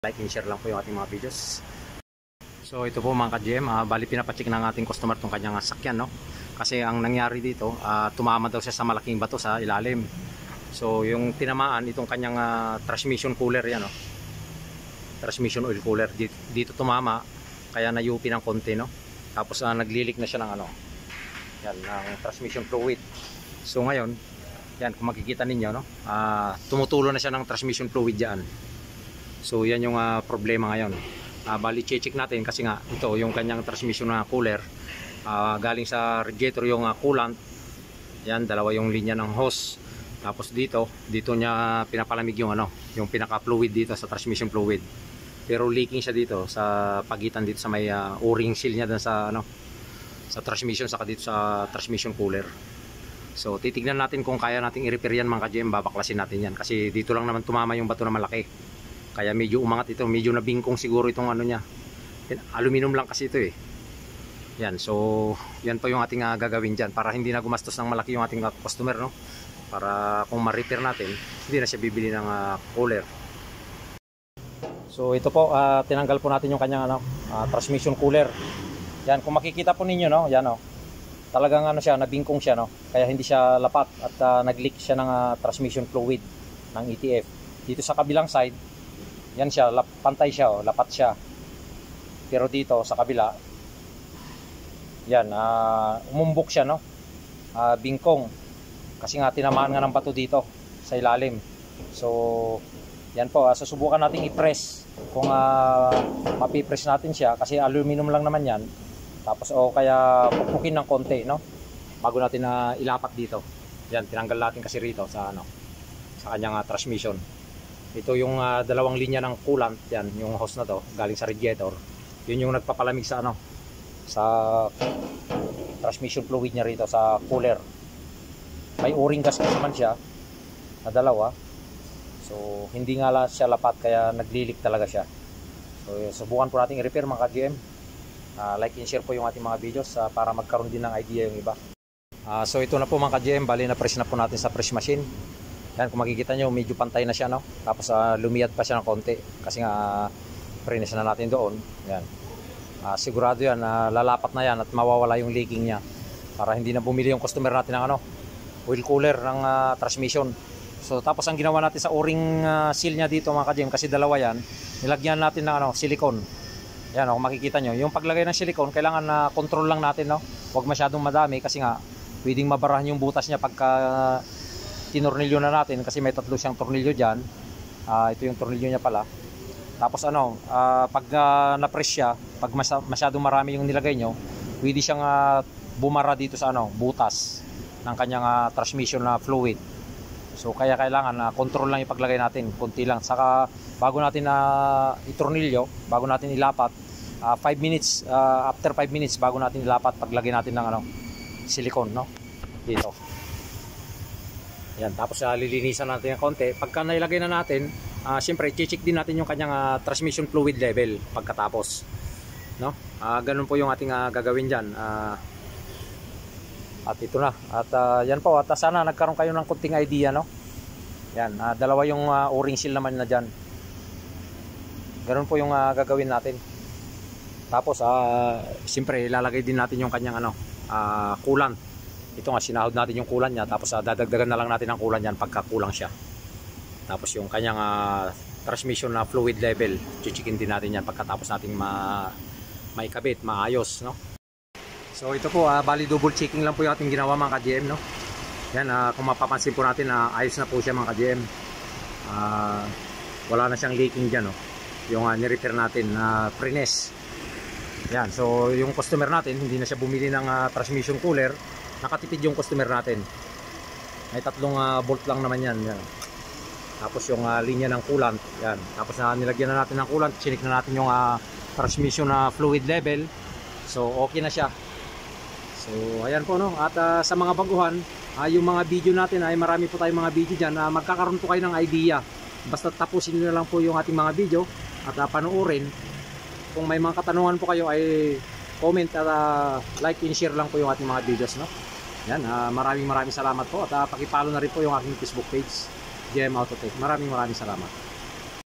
Like and share lang po yung ating mga videos. So ito po mga ka-GM, bali pinapacheck ng ating customer tong kanyang sakyan, no? Kasi ang nangyari dito, tumama daw siya sa malaking bato sa ilalim. So yung tinamaan itong kanyang transmission cooler yan, no? Transmission oil cooler dito tumama, kaya na-UP ng konti, no? Tapos naglilik na siya ng yan, ng transmission fluid. So ngayon, yan kung makikita ninyo, no? Tumutulo na siya ng transmission fluid diyan. So yan yung problema ngayon. Bali check natin kasi nga ito yung kanyang transmission na cooler, galing sa radiator yung coolant. Yan, dalawa yung linya ng hose. Tapos dito niya pinapalamig yung yung pinaka fluid dito sa transmission fluid. Pero leaking siya dito sa pagitan dito sa may o-ring seal niya dun sa sa transmission saka dito sa transmission cooler. So titignan natin kung kaya nating i-repair yan mga ka-GM, babaklasin natin yan kasi dito lang naman tumama yung bato na malaki. Kaya medyo umangat ito, medyo nabingkong siguro itong niya. Aluminum lang kasi ito eh. Yan, so yan po yung ating gagawin dyan para hindi na gumastos ng malaki yung ating customer, no? Para kung ma-repair natin, hindi na siya bibili ng cooler. So ito po, tinanggal po natin yung kanyang transmission cooler. Yan, kung makikita po ninyo, no? Yan, no? Talagang siya, nabingkong siya, no? Kaya hindi siya lapat at nag-leak siya ng transmission fluid ng ETF. Dito sa kabilang side, yan siya, pantay siya, lapat siya. Pero dito sa kabila, yan, umumbok siya, no? Bingkong. Kasi nga tinamaan nga ng bato dito sa ilalim. So, yan po, susubukan natin i-press. Kung mapipress natin siya, kasi aluminum lang naman yan. Tapos kaya pupukin ng konti, no? Bago natin ilapat dito. Yan, tinanggal natin kasi rito sa sa kanyang transmission. Ito yung dalawang linya ng coolant, yan, yung hose na to, galing sa radiator. Yun yung nagpapalamig sa sa transmission fluid niya rito sa cooler. May o-ring gas naman siya na dalawa. So hindi nga siya lapat kaya naglilik talaga siya. So subukan po natin i-repair mga ka-GM. Like and share po yung ating mga videos para magkaroon din ng idea yung iba. So ito na po mga ka-GM, bali na press na po natin sa press machine. Yan, kung makikita nyo, medyo pantay na siya, no? Tapos lumiyad pa siya ng konti kasi nga press na natin doon. Yan. Sigurado yan, lalapat na yan at mawawala yung leaking niya para hindi na bumili yung customer natin ng oil cooler ng transmission. So tapos ang ginawa natin sa o-ring seal niya dito mga ka-GM, kasi dalawa yan, nilagyan natin ng silicone. Yan, kung makikita nyo, yung paglagay ng silicone kailangan control lang natin, no? Huwag masyadong madami kasi nga pwedeng mabarahan yung butas niya pagka tinornilyo na natin, kasi may tatlo siyang tornilyo dyan. Ito yung tornilyo niya pala. Tapos pag na-press siya, pag masyadong marami yung nilagay nyo, pwede siyang bumara dito sa butas ng kanyang transmission na fluid. So kaya kailangan control lang yung paglagay natin, konti lang. Saka bago natin itornilyo, bago natin ilapat, 5 minutes, after 5 minutes bago natin ilapat, paglagay natin ng silicone, no? Dito. Yan, tapos lilinisan natin ng konti. Pagka nailagay na natin, siyempre i-check din natin yung kanyang transmission fluid level pagkatapos, no? Ganun po yung ating gagawin diyan. At ito na. At yan po, at sana nagkaroon kayo ng konting idea, no? Yan, dalawa yung o-ring seal naman na diyan. Ganun po yung gagawin natin. Tapos siyempre ilalagay din natin yung kanyang coolant. Ito nga, sinahod natin yung coolant niya, tapos dadagdagan na lang natin ang coolant niyan pagka kulang siya. Tapos yung kanyang transmission na fluid level, chichikin din natin yan pagkatapos nating maikabit, maayos, no? So ito po, bali double checking lang po yung ating ginawa mga ka-GM, no? Yan, kung mapapansin po natin, ayos na po siya mga ka-GM. Wala na siyang leaking dyan, no? Yung ni-repair natin na pre-ness. Yan, so yung customer natin, hindi na siya bumili ng transmission cooler. Nakatipid yung customer natin. May tatlong bolt lang naman yan. Tapos yung linya ng coolant, yan. Tapos nilagyan na natin ng coolant, chinik na natin yung transmission na fluid level. So okay na siya. So ayan po, no. At sa mga baguhan, yung mga video natin ay marami po tayong mga video diyan. Magkakaroon po kayo ng idea. Basta tapusin niyo na lang po yung ating mga video at panoorin. Kung may mga katanungan po kayo ay comment at like and share lang po yung ating mga videos, no? Yan, maraming salamat po at paki-follow na rin po yung aking Facebook page, GM Autotech. Maraming salamat.